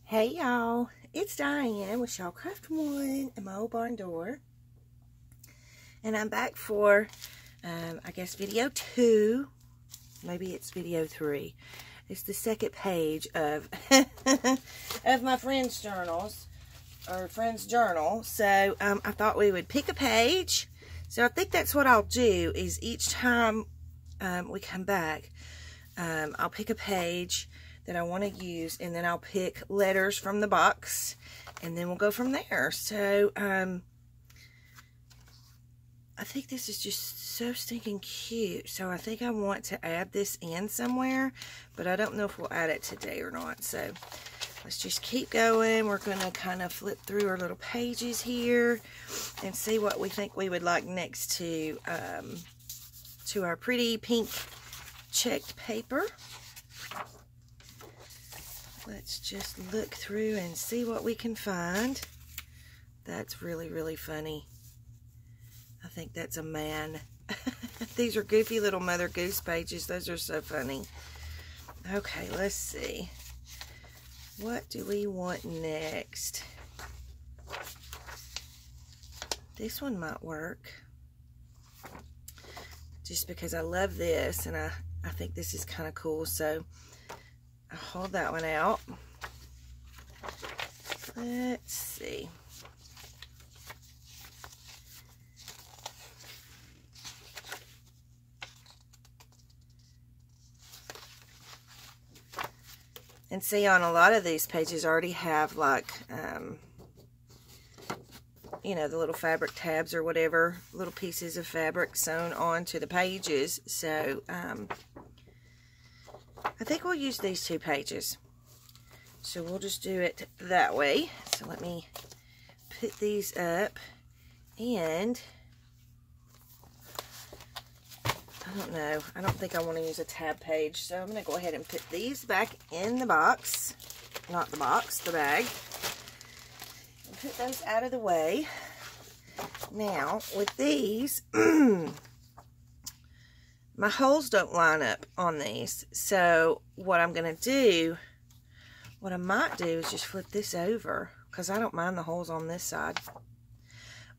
Hey y'all, it's Diane with Shawcraft 1 and my old barn door. And I'm back for, I guess, video 2. Maybe it's video 3. It's the second page of, of my friend's journals, or friend's journal. So I thought we would pick a page. So I think that's what I'll do, is each time we come back, I'll pick a page that I want to use, and then I'll pick letters from the box, and then we'll go from there. So I think this is just so stinking cute, so I think I want to add this in somewhere, but I don't know if we'll add it today or not. So let's just keep going. We're going to kind of flip through our little pages here and see what we think we would like next to our pretty pink checked paper. Let's just look through and see what we can find. That's really, really funny. I think that's a man. These are goofy little Mother Goose pages. Those are so funny. Okay, let's see. What do we want next? This one might work. Just because I love this, and I think this is kind of cool, so I'll hold that one out. Let's see. And see, on a lot of these pages I already have, like, you know, the little fabric tabs or whatever, little pieces of fabric sewn onto the pages. So, I think we'll use these 2 pages. So we'll just do it that way. So let me put these up, and I don't know. I don't think I want to use a tab page. So I'm going to go ahead and put these back in the box. Not the box, the bag. And put those out of the way. Now, with these, my holes don't line up on these, so what I'm going to do, what I might do is just flip this over, because I don't mind the holes on this side.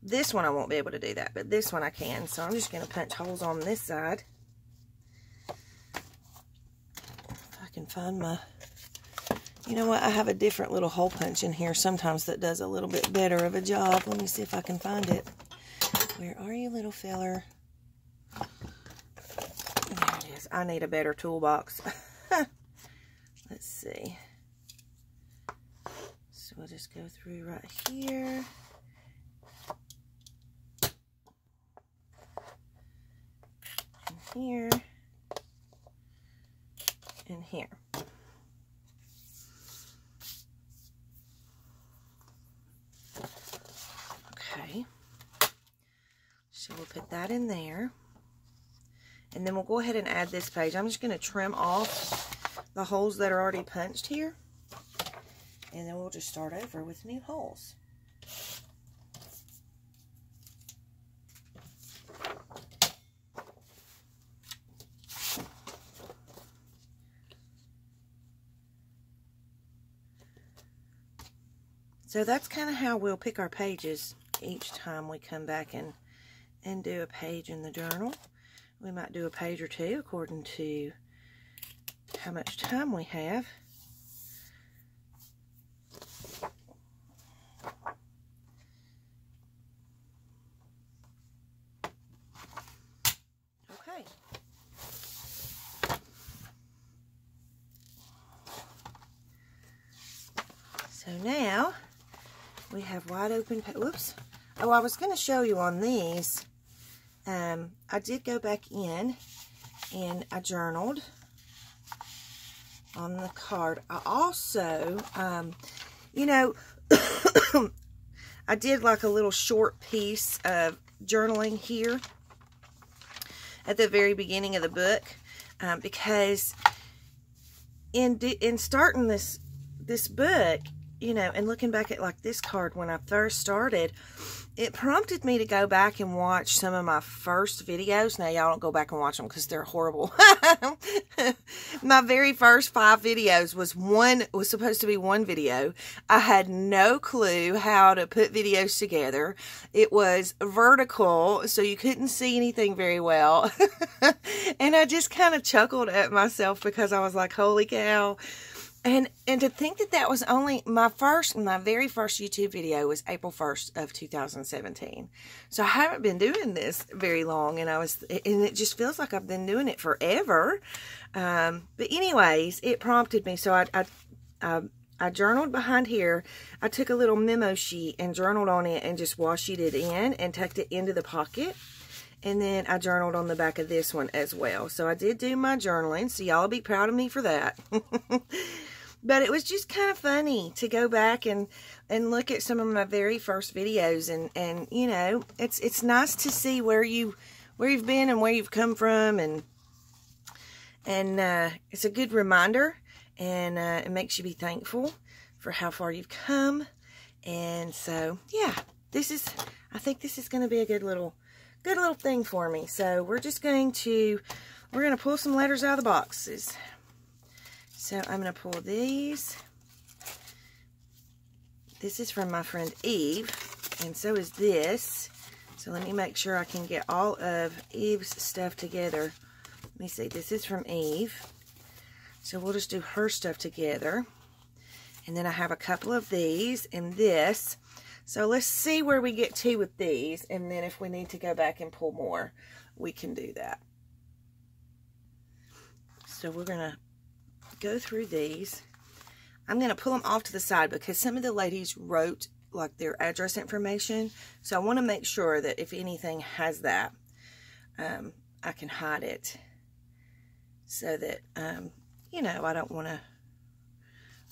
This one I won't be able to do that, but this one I can, so I'm just going to punch holes on this side. If I can find my, you know what, I have a different little hole punch in here sometimes that does a little bit better of a job. Let me see if I can find it. Where are you, little feller? I need a better toolbox. Let's see. So we'll just go through right here. And here. And here. Okay. So we'll put that in there. And then we'll go ahead and add this page. I'm just going to trim off the holes that are already punched here. And then we'll just start over with new holes. So that's kind of how we'll pick our pages each time we come back and do a page in the journal. We might do a page or 2 according to how much time we have. Okay. So now we have wide open, whoops. Oh, I was going to show you on these. I did go back in and I journaled on the card. I also, you know, I did like a little short piece of journaling here at the very beginning of the book, because in starting this book, you know, and looking back at like this card when I first started, it prompted me to go back and watch some of my first videos. Now, y'all don't go back and watch them because they're horrible. My very first 5 videos was supposed to be one video. I had no clue how to put videos together. It was vertical, so you couldn't see anything very well. And I just kind of chuckled at myself because I was like, holy cow. And to think that that was only my very first YouTube video was April 1st of 2017. So I haven't been doing this very long, and it just feels like I've been doing it forever. But anyways, it prompted me. So I journaled behind here. I took a little memo sheet and journaled on it and just washi it in and tucked it into the pocket. And then I journaled on the back of this one as well. So I did do my journaling. So y'all be proud of me for that. But it was just kind of funny to go back and look at some of my very first videos. And you know, it's nice to see where you've been and where you've come from. And it's a good reminder. And it makes you be thankful for how far you've come. And so, yeah, I think this is going to be a good little thing for me. So we're going to pull some letters out of the boxes. So I'm going to pull these. This is from my friend Eve, and so is this. So let me make sure I can get all of Eve's stuff together. Let me see. This is from Eve. So we'll just do her stuff together. And then I have a couple of these and this. So let's see where we get to with these, and then if we need to go back and pull more, we can do that. So we're going to go through these. I'm going to pull them off to the side because some of the ladies wrote like their address information. So I want to make sure that if anything has that, I can hide it so that, you know, I don't want to.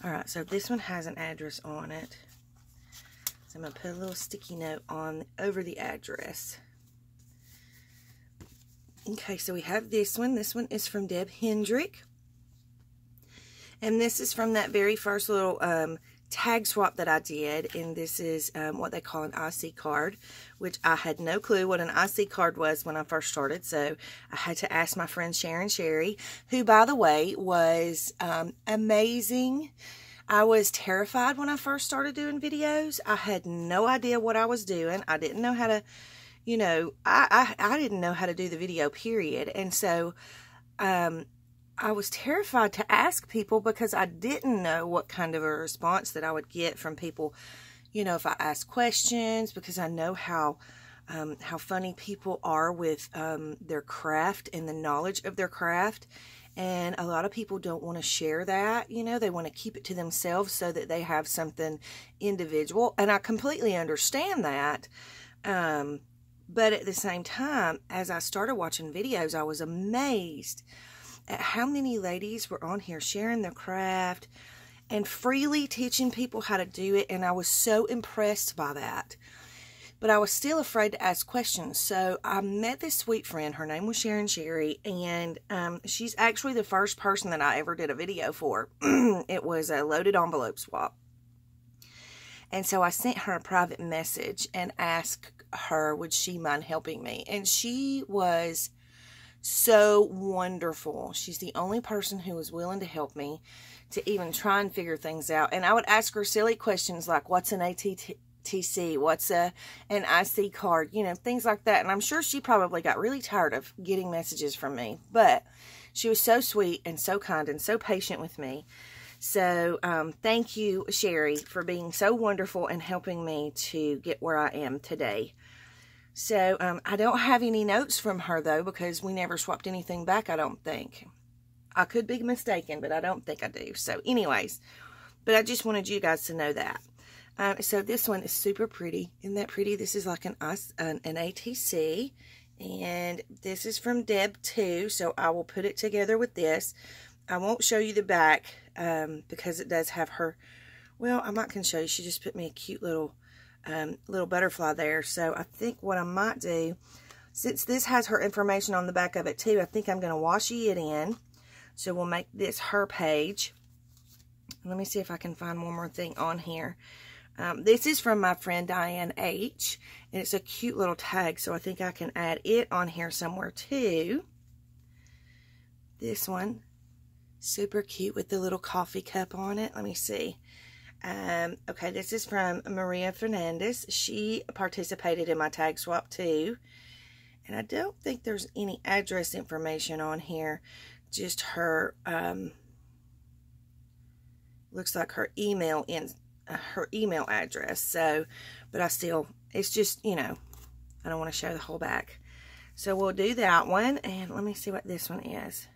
All right, so this one has an address on it. I'm going to put a little sticky note over the address. Okay, so we have this one. This one is from Deb Hendrick. And this is from that very first little tag swap that I did. And this is what they call an IC card, which I had no clue what an IC card was when I first started. So I had to ask my friend Sharon Sherry, who, by the way, was amazing. I was terrified when I first started doing videos. I had no idea what I was doing. I didn't know how to, you know, I didn't know how to do the video, period. And so I was terrified to ask people because I didn't know what kind of a response that I would get from people, you know, if I asked questions, because I know how funny people are with their craft and the knowledge of their craft. And a lot of people don't want to share that, you know, they want to keep it to themselves so that they have something individual. And I completely understand that. But at the same time, as I started watching videos, I was amazed at how many ladies were on here sharing their craft and freely teaching people how to do it. And I was so impressed by that. But I was still afraid to ask questions. So I met this sweet friend. Her name was Sharon Sherry. And she's actually the first person that I ever did a video for. It was a loaded envelope swap. And so I sent her a private message and asked her, would she mind helping me? And she was so wonderful. She's the only person who was willing to help me to even try and figure things out. And I would ask her silly questions like, what's an ATTC? What's an IC card? You know, things like that. And I'm sure she probably got really tired of getting messages from me. But she was so sweet and so kind and so patient with me. So thank you, Sherry, for being so wonderful and helping me to get where I am today. So I don't have any notes from her, though, because we never swapped anything back, I don't think. I could be mistaken, but I don't think I do. So anyways, but I just wanted you guys to know that. So this one is super pretty. Isn't that pretty? This is like an ATC. And this is from Deb too. So I will put it together with this. I won't show you the back because it does have her. Well, I might can show you. She just put me a cute little butterfly there. So I think what I might do, since this has her information on the back of it too, I think I'm going to washi it in. So we'll make this her page. Let me see if I can find one more thing on here. This is from my friend Diane H, and it's a cute little tag, so I think I can add it on here somewhere too. This one, super cute with the little coffee cup on it. Let me see. Okay, this is from Maria Fernandez. She participated in my tag swap too. And I don't think there's any address information on here. Just her, looks like her email address. So, but I still, it's just, you know, I don't want to show the whole back. So we'll do that one. And let me see what this one is.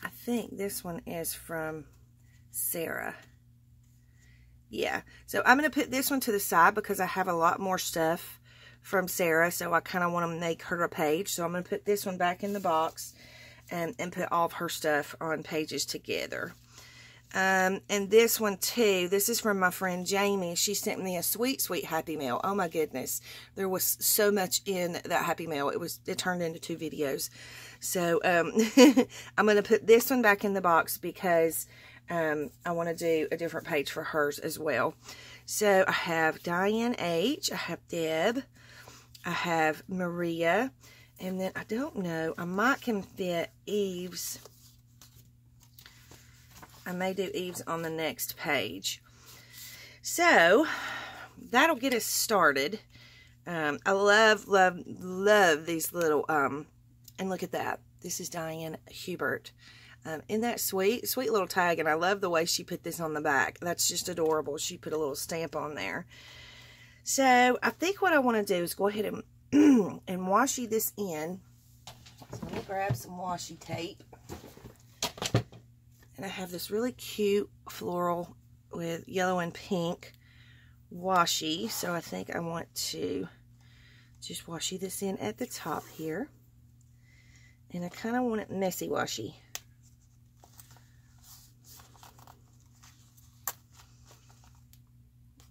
I think this one is from Sarah. Yeah, so I'm going to put this one to the side because I have a lot more stuff from Sarah, so I kind of want to make her a page. So I'm going to put this one back in the box and put all of her stuff on pages together. And this one too, this is from my friend Jamie. She sent me a sweet, sweet Happy Mail. Oh my goodness, there was so much in that Happy Mail. It turned into 2 videos. So I'm going to put this one back in the box because I want to do a different page for hers as well. So I have Diane H, I have Deb, I have Maria, and then I don't know, I might can fit Eve's. I may do Eve's on the next page. So that'll get us started. I love, love, love these little, and look at that. This is Diane Hubert. Isn't that sweet? Sweet little tag, and I love the way she put this on the back. That's just adorable. She put a little stamp on there. So I think what I want to do is go ahead and, and washi this in. So let me grab some washi tape. And I have this really cute floral with yellow and pink washi. So I think I want to just washi this in at the top here. And I kind of want it messy washi.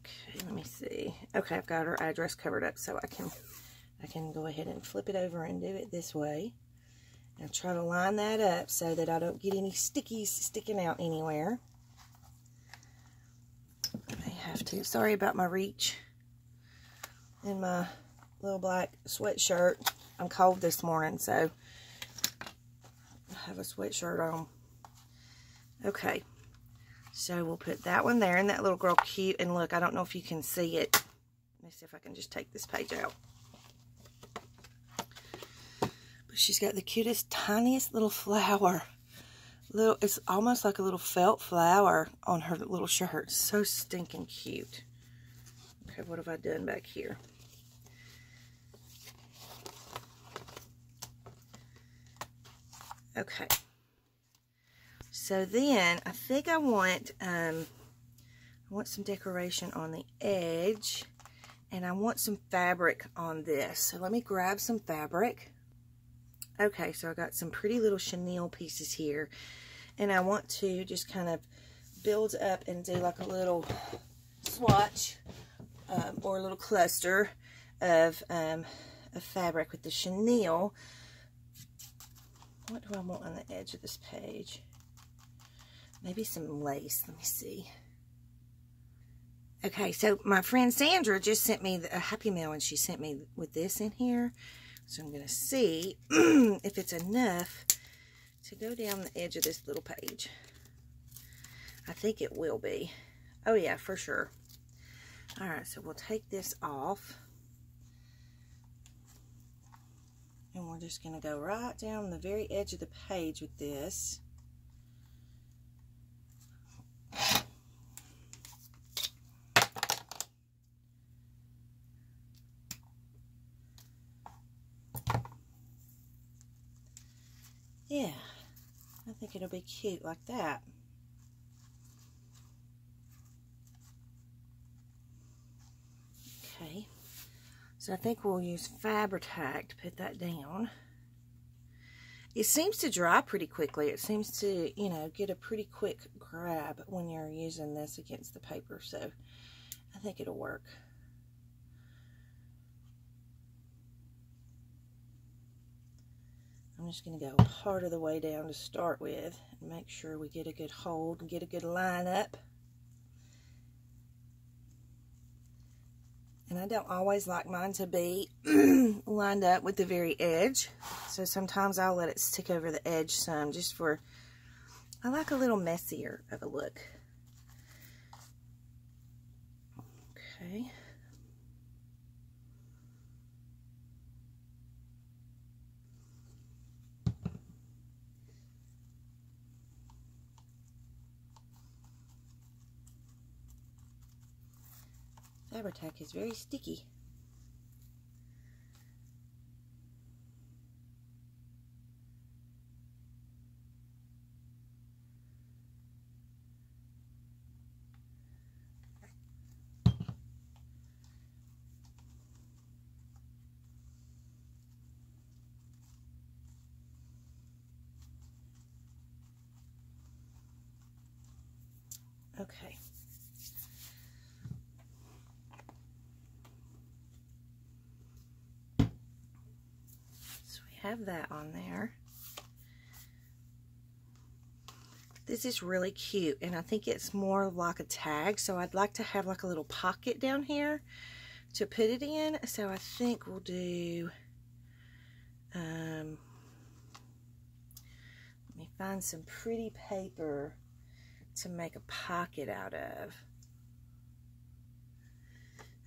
Okay, let me see. Okay, I've got her address covered up so I can go ahead and flip it over and do it this way. And try to line that up so that I don't get any stickies sticking out anywhere. I may have to. Sorry about my reach in my little black sweatshirt. I'm cold this morning, so I have a sweatshirt on. Okay, so we'll put that one there, and that little girl cute. And look, I don't know if you can see it. Let me see if I can just take this page out. She's got the cutest, tiniest little flower. It's almost like a little felt flower on her little shirt. So stinking cute. Okay, what have I done back here? Okay. So then, I think I want some decoration on the edge. And I want some fabric on this. So let me grab some fabric. Okay, so I got some pretty little chenille pieces here, and I want to just kind of build up and do like a little swatch or a little cluster of fabric with the chenille. What do I want on the edge of this page? Maybe some lace. Let me see. Okay, so my friend Sandra just sent me a Happy Mail, and she sent me with this in here. So I'm going to see if it's enough to go down the edge of this little page. I think it will be. Oh yeah, for sure. Alright, so we'll take this off. And we're just going to go right down the very edge of the page with this. Yeah, I think it'll be cute like that. Okay, so I think we'll use Fabri-Tac to put that down. It seems to dry pretty quickly. It seems to, you know, get a pretty quick grab when you're using this against the paper, so I think it'll work. I'm I'm just going to go part of the way down to start with and make sure we get a good hold and get a good line up. And I don't always like mine to be lined up with the very edge. So sometimes I'll let it stick over the edge some just for, I like a little messier of a look. Okay. Fabri-Tac is very sticky. Okay. Have that on there. This is really cute, and I think it's more like a tag, so I'd like to have like a little pocket down here to put it in. So I think we'll do let me find some pretty paper to make a pocket out of.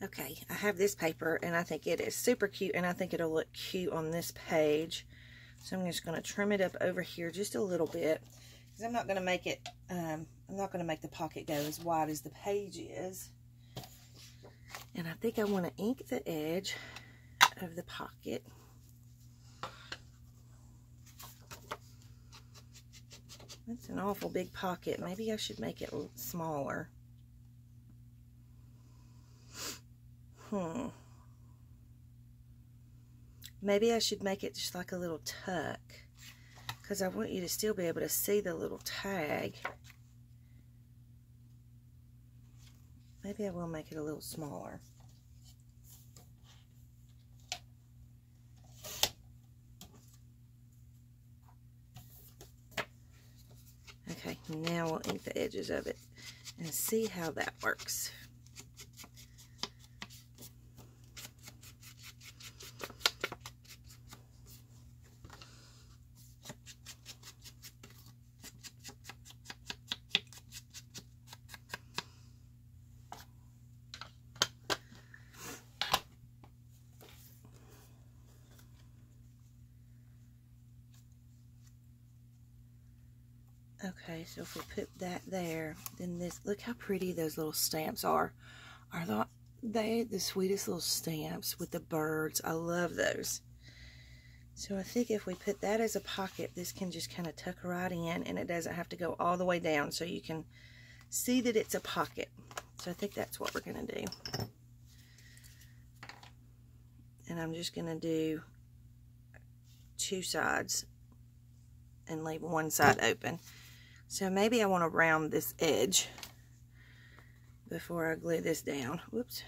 Okay, I have this paper, and I think it is super cute, and I think it'll look cute on this page. So I'm just going to trim it up over here just a little bit, because I'm not going to make it, I'm not going to make the pocket go as wide as the page is. And I think I want to ink the edge of the pocket. That's an awful big pocket. Maybe I should make it a little smaller. Maybe I should make it just like a little tuck, because I want you to still be able to see the little tag. Maybe I will make it a little smaller. Okay, now we'll ink the edges of it and see how that works. Okay, so if we put that there, then this, look how pretty those little stamps are. Are they the sweetest little stamps with the birds? I love those. So I think if we put that as a pocket, this can just kind of tuck right in, and it doesn't have to go all the way down, so you can see that it's a pocket. So I think that's what we're going to do. And I'm just going to do two sides and leave one side open. So maybe I want to round this edge before I glue this down. Whoops.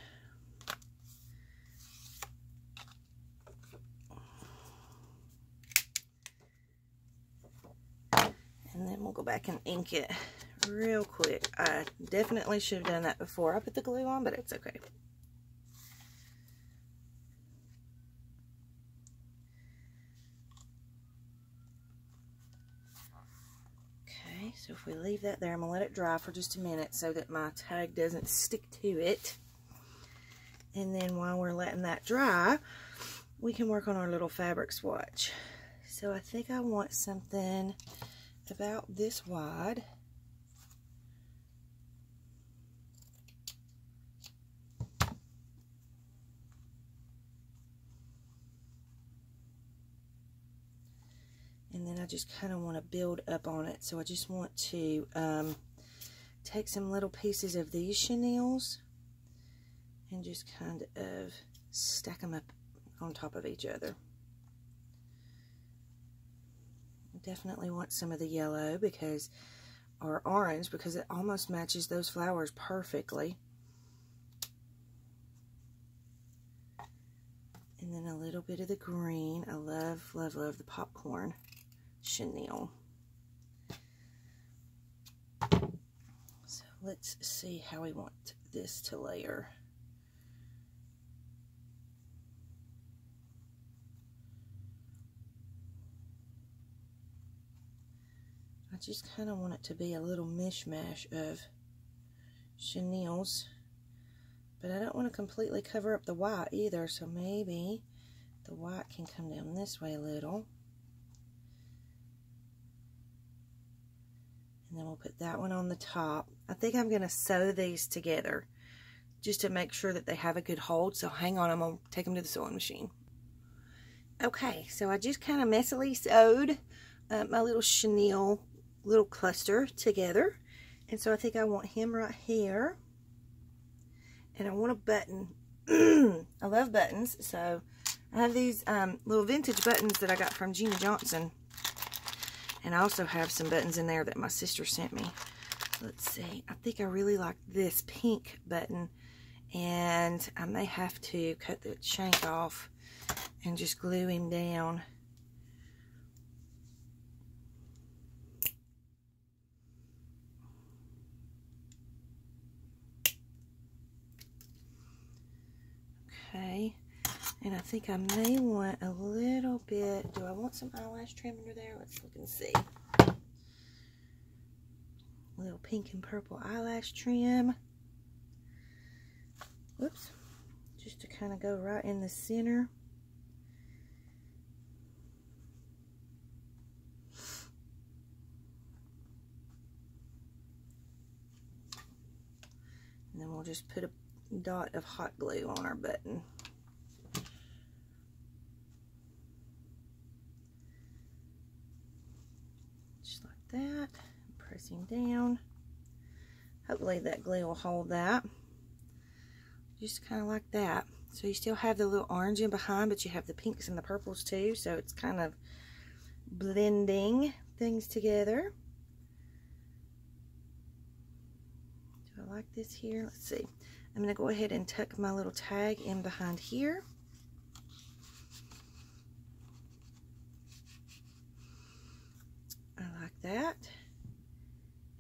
And then we'll go back and ink it real quick. I definitely should have done that before I put the glue on, but it's okay. So if we leave that there, I'm going to let it dry for just a minute so that my tag doesn't stick to it. And then while we're letting that dry, we can work on our little fabric swatch. So I think I want something about this wide. And then I just kind of want to build up on it. So I just want to take some little pieces of these chenilles and just kind of stack them up on top of each other. I definitely want some of the yellow because, or orange, because it almost matches those flowers perfectly. And And then a little bit of the green. I love, love, love the popcorn chenille. So let's see how we want this to layer. I just kind of want it to be a little mishmash of chenilles, but I don't want to completely cover up the white either, so maybe the white can come down this way a little. And then we'll put that one on the top. I think I'm going to sew these together just to make sure that they have a good hold, so hang on, I'm going to take them to the sewing machine. Okay, so I just kind of messily sewed my little chenille little cluster together, and so I think I want him right here, and I want a button. I love buttons, so I have these little vintage buttons that I got from Gina Johnson, and I also have some buttons in there that my sister sent me. Let's see, I think I really like this pink button, and I may have to cut the shank off and just glue him down. Okay, and I think I may want a little bit. Do I want some eyelash trim under there? Let's look and see. A little pink and purple eyelash trim. Whoops. Just to kind of go right in the center. And then we'll just put a dot of hot glue on our button. Just like that. Pressing down. Hopefully that glue will hold that. Just kind of like that. So you still have the little orange in behind, but you have the pinks and the purples too, so it's kind of blending things together. Do I like this here? Let's see. I'm going to go ahead and tuck my little tag in behind here. I like that.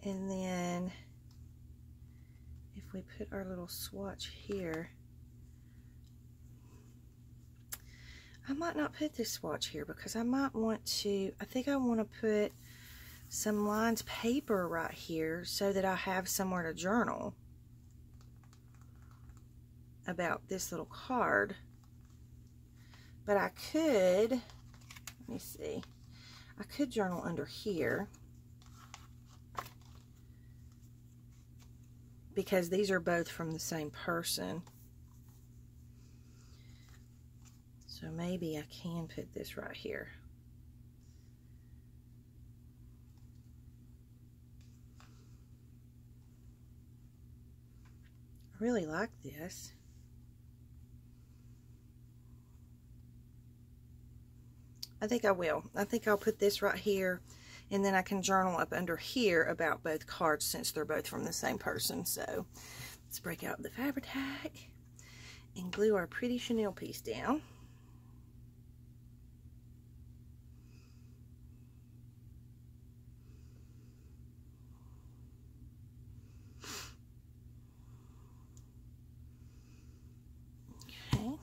And then if we put our little swatch here, I might not put this swatch here because I might want to, I think I want to put some lined paper right here so that I have somewhere to journal about this little card. But I could, let me see, I could journal under here because these are both from the same person. So maybe I can put this right here. I really like this. I think I will. I think I'll put this right here, and then I can journal up under here about both cards since they're both from the same person. So let's break out the Fabri-Tac and glue our pretty chenille piece down. Okay.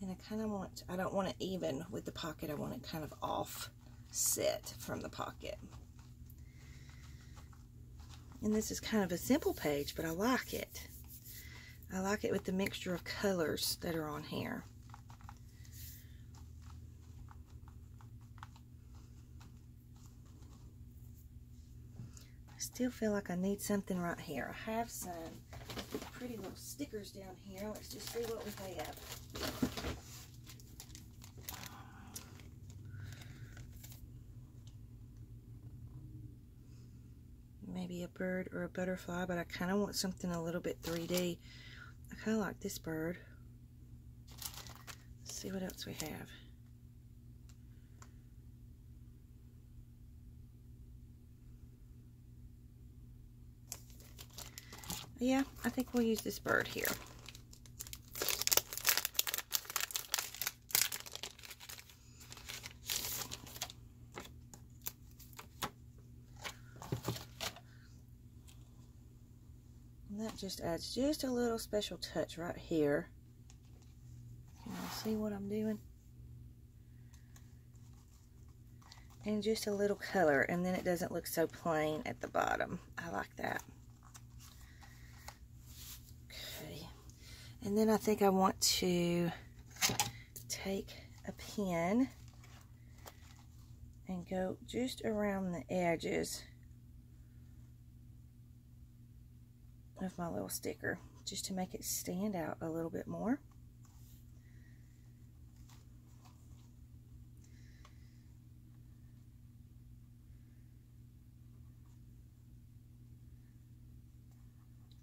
And I kind of want, I don't want it even with the pocket, I want it kind of offset from the pocket. And this is kind of a simple page, but I like it. I like it with the mixture of colors that are on here. I still feel like I need something right here. I have some pretty little stickers down here. Let's just see what we have. Maybe a bird or a butterfly, but I kind of want something a little bit 3D. I kind of like this bird. Let's see what else we have. Yeah, I think we'll use this bird here. And that just adds just a little special touch right here. Can you see what I'm doing? And just a little color, and then it doesn't look so plain at the bottom. I like that. Okay. And then I think I want to take a pen and go just around the edges of my little sticker, just to make it stand out a little bit more.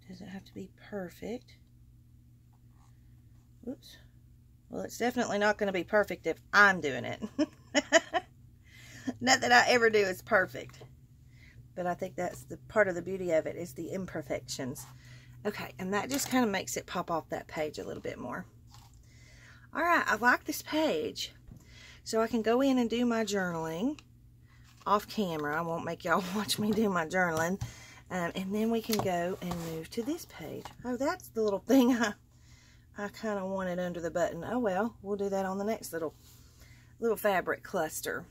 Doesn't have to be perfect. Oops. Well, it's definitely not going to be perfect if I'm doing it. Not that I ever do is perfect. But I think that's the part of the beauty of it, is the imperfections. Okay, and that just kind of makes it pop off that page a little bit more. Alright, I like this page. So I can go in and do my journaling off camera. I won't make y'all watch me do my journaling. And then we can go and move to this page. Oh, that's the little thing I kind of wanted under the button. Oh well, we'll do that on the next little fabric cluster.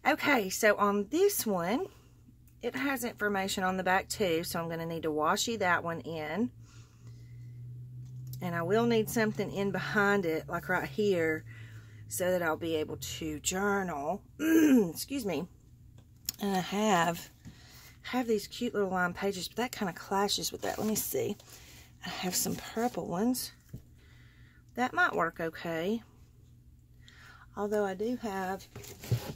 Okay, so on this one, it has information on the back too, so I'm going to need to washi that one in. And I will need something in behind it, like right here, so that I'll be able to journal. Excuse me. And I have these cute little line pages, but that kind of clashes with that. Let me see. I have some purple ones. That might work okay. Although I do have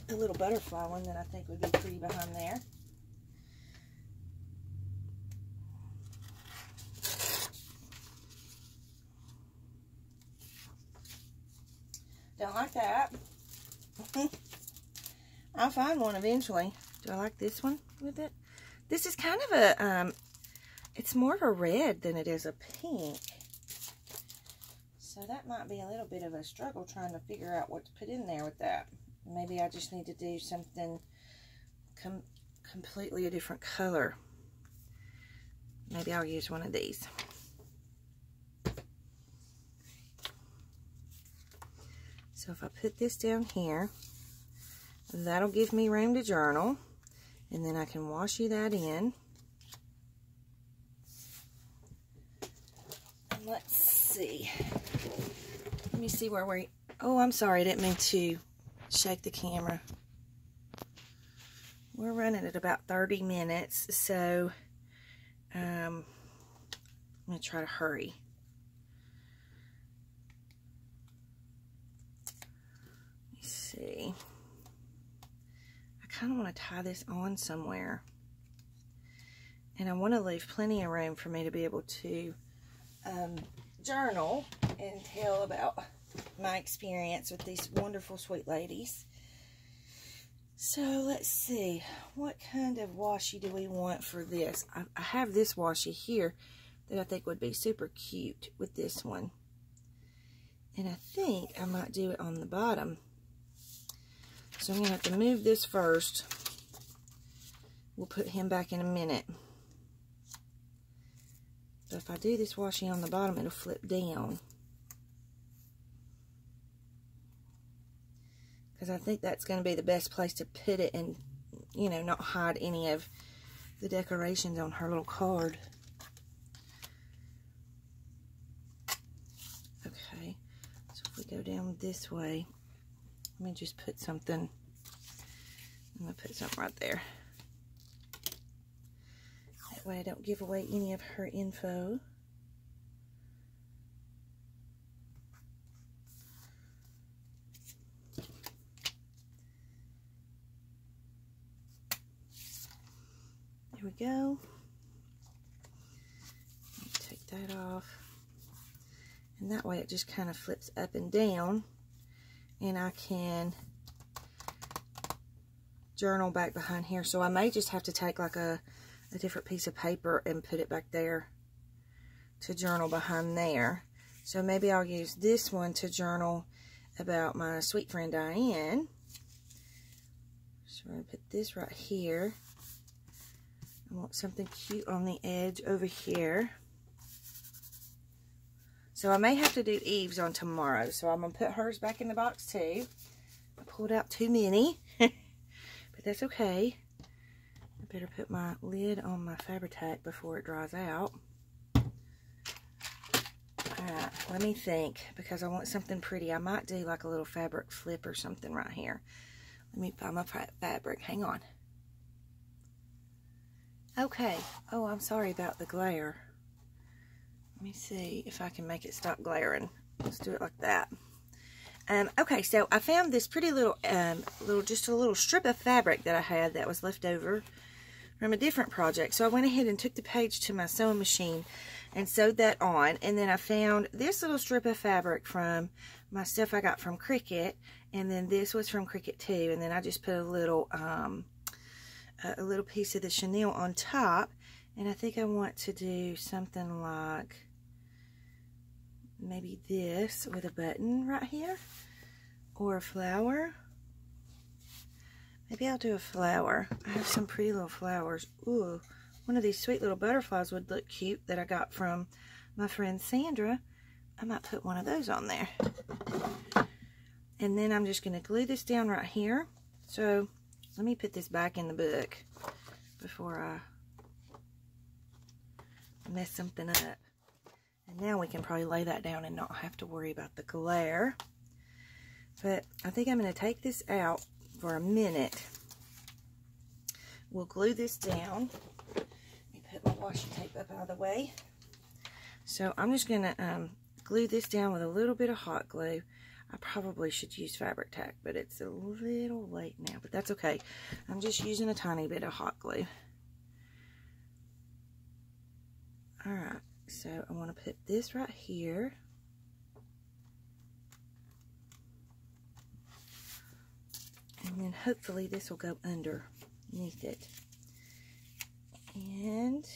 a little butterfly one that I think would be pretty behind there. Don't like that. I'll find one eventually. Do I like this one with it? This is kind of a, it's more of a red than it is a pink. So that might be a little bit of a struggle trying to figure out what to put in there with that. Maybe I just need to do something completely a different color. Maybe I'll use one of these. So if I put this down here, that'll give me room to journal. And then I can washi that in. And let's see. Let me see where we... Oh, I'm sorry. I didn't mean to shake the camera. We're running at about 30 minutes. So, I'm going to try to hurry. Let me see. I kind of want to tie this on somewhere, and I want to leave plenty of room for me to be able to journal and tell about my experience with these wonderful sweet ladies. So let's see, what kind of washi do we want for this? I have this washi here that I think would be super cute with this one, and I think I might do it on the bottom. So I'm going to have to move this first. We'll put him back in a minute. But if I do this washi on the bottom, it'll flip down. Because I think that's going to be the best place to put it and, you know, not hide any of the decorations on her little card. Okay, so if we go down this way, let me just put something. I'm going to put something right there. That way I don't give away any of her info. There we go. Take that off. And that way it just kind of flips up and down. And I can journal back behind here. So I may just have to take like a different piece of paper and put it back there to journal behind there. So maybe I'll use this one to journal about my sweet friend Diane. So I'm going to put this right here. I want something cute on the edge over here. So I may have to do Eve's on tomorrow. So I'm going to put hers back in the box too. I pulled out too many. But that's okay. I better put my lid on my Fabri-Tac before it dries out. Alright, let me think. Because I want something pretty. I might do like a little fabric flip or something right here. Let me find my fabric. Hang on. Okay. Oh, I'm sorry about the glare. Let me see if I can make it stop glaring. Let's do it like that. Okay, so I found this pretty little, just a little strip of fabric that I had that was left over from a different project. So I went ahead and took the page to my sewing machine and sewed that on. And then I found this little strip of fabric from my stuff I got from Cricut. And then this was from Cricut too. And then I just put a little piece of the chenille on top. And I think I want to do something like maybe this with a button right here. Or a flower. Maybe I'll do a flower. I have some pretty little flowers. Ooh, one of these sweet little butterflies would look cute that I got from my friend Sandra. I might put one of those on there. And then I'm just going to glue this down right here. So let me put this back in the book before I mess something up. And now we can probably lay that down and not have to worry about the glare. But I think I'm going to take this out for a minute. We'll glue this down. Let me put my washi tape up out of the way. So I'm just going to glue this down with a little bit of hot glue. I probably should use Fabri-Tac, but it's a little late now, but that's okay. I'm just using a tiny bit of hot glue. Alright, so I want to put this right here. And then hopefully this will go underneath it. And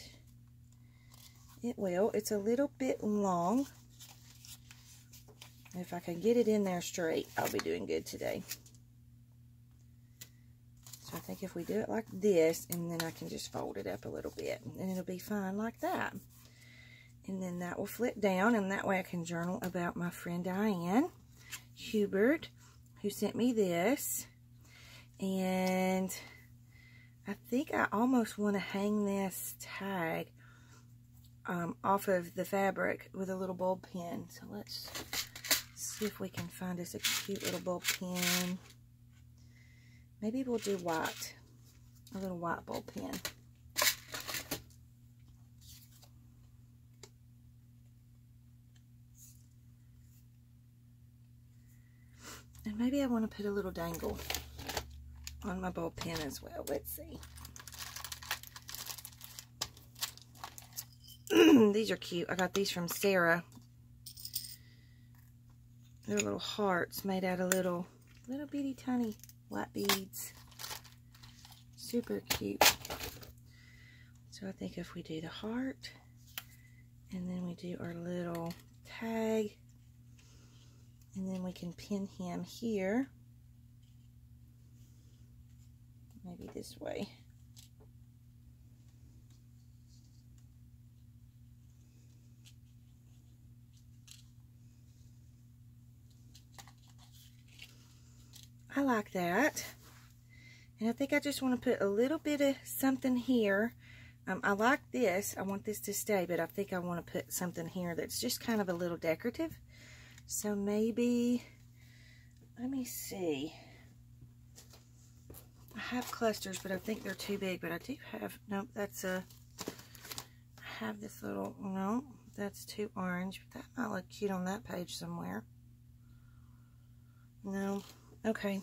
it will. It's a little bit long. If I can get it in there straight, I'll be doing good today. So I think if we do it like this, and then I can just fold it up a little bit, and it'll be fine like that. And then that will flip down, and that way I can journal about my friend Diane Hubert, who sent me this. And I think I almost want to hang this tag off of the fabric with a little bulb pin. So let's see if we can find us a cute little bulb pin. Maybe we'll do white, a little white bulb pin. And maybe I want to put a little dangle on my bulb pin as well. Let's see. These are cute. I got these from Sarah. They're little hearts made out of little bitty tiny white beads. Super cute. So I think if we do the heart, and then we do our little tag, and then we can pin him here. Maybe this way. I like that. And I think I just want to put a little bit of something here. I like this. I want this to stay, but I think I want to put something here that's just kind of a little decorative. So maybe, let me see. I have clusters, but I think they're too big. But I do have, nope, that's a, I have this little, no, that's too orange. But that might look cute on that page somewhere. No, okay.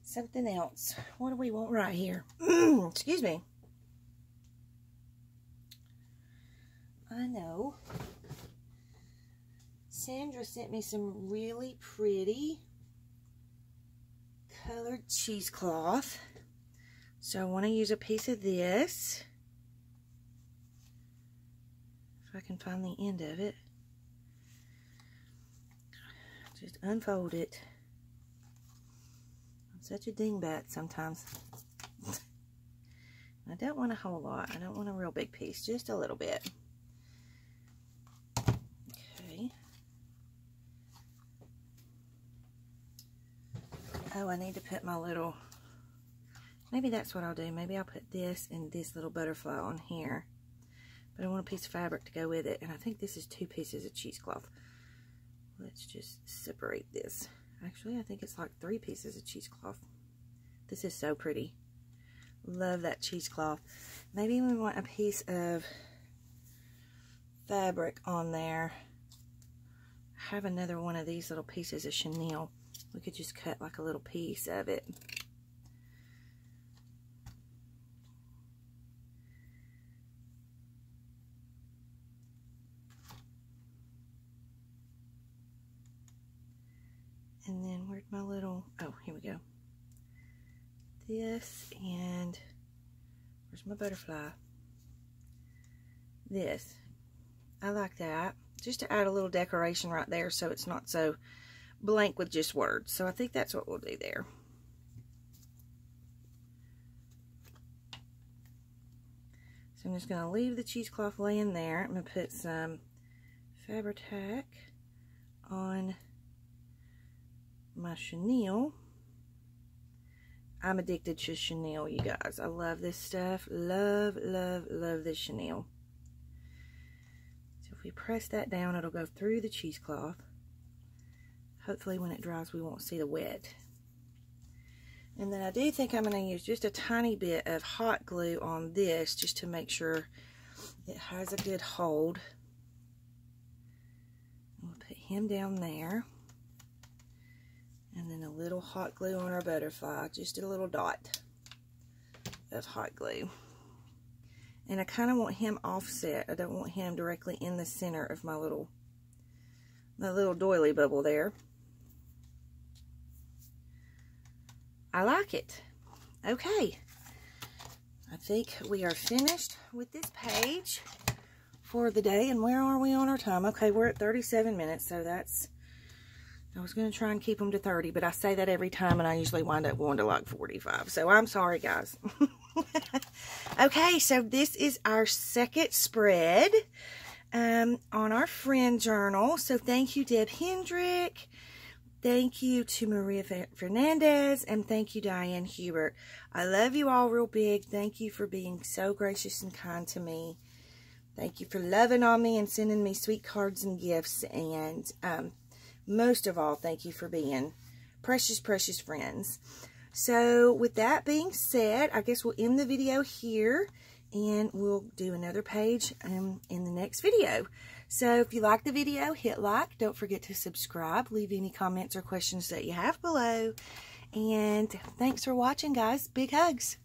Something else. What do we want right here? Excuse me. I know. Sandra sent me some really pretty colored cheesecloth. So I want to use a piece of this. If If I can find the end of it. Just unfold it. I'm such a dingbat sometimes. I don't want a whole lot. I don't want a real big piece. Just a little bit. Okay. Oh, I need to put my little... Maybe that's what I'll do. Maybe I'll put this and this little butterfly on here. But I want a piece of fabric to go with it. And I think this is 2 pieces of cheesecloth. Let's just separate this. Actually, I think it's like 3 pieces of cheesecloth. This is so pretty. Love that cheesecloth. Maybe we want a piece of fabric on there. I have another one of these little pieces of chenille. We could just cut like a little piece of it. And then where'd my little, oh, here we go. This, and where's my butterfly? This. I like that. Just to add a little decoration right there so it's not so blank with just words. So I think that's what we'll do there. So I'm just going to leave the cheesecloth laying there. I'm going to put some Fabri-Tac on my chenille. I'm addicted to chenille, you guys. I love this stuff. Love, love, love this chenille. So if we press that down, it'll go through the cheesecloth. Hopefully when it dries, we won't see the wet. And then I do think I'm going to use just a tiny bit of hot glue on this just to make sure it has a good hold. We'll put him down there. And then a little hot glue on our butterfly. Just a little dot of hot glue. And I kind of want him offset. I don't want him directly in the center of my little doily bubble there. I like it. Okay. I think we are finished with this page for the day. And where are we on our time? Okay, we're at 37 minutes, so that's... I was going to try and keep them to 30, but I say that every time, and I usually wind up going to like 45. So I'm sorry, guys. Okay, so this is our second spread on our friend journal. So thank you, Deb Hendrick. Thank you to Maria Fernandez, and thank you, Diane H. I love you all real big. Thank you for being so gracious and kind to me. Thank you for loving on me and sending me sweet cards and gifts, and most of all, thank you for being precious, precious friends. So, with that being said, I guess we'll end the video here, and we'll do another page in the next video. So, if you like the video, hit like. Don't forget to subscribe. Leave any comments or questions that you have below. And thanks for watching, guys. Big hugs.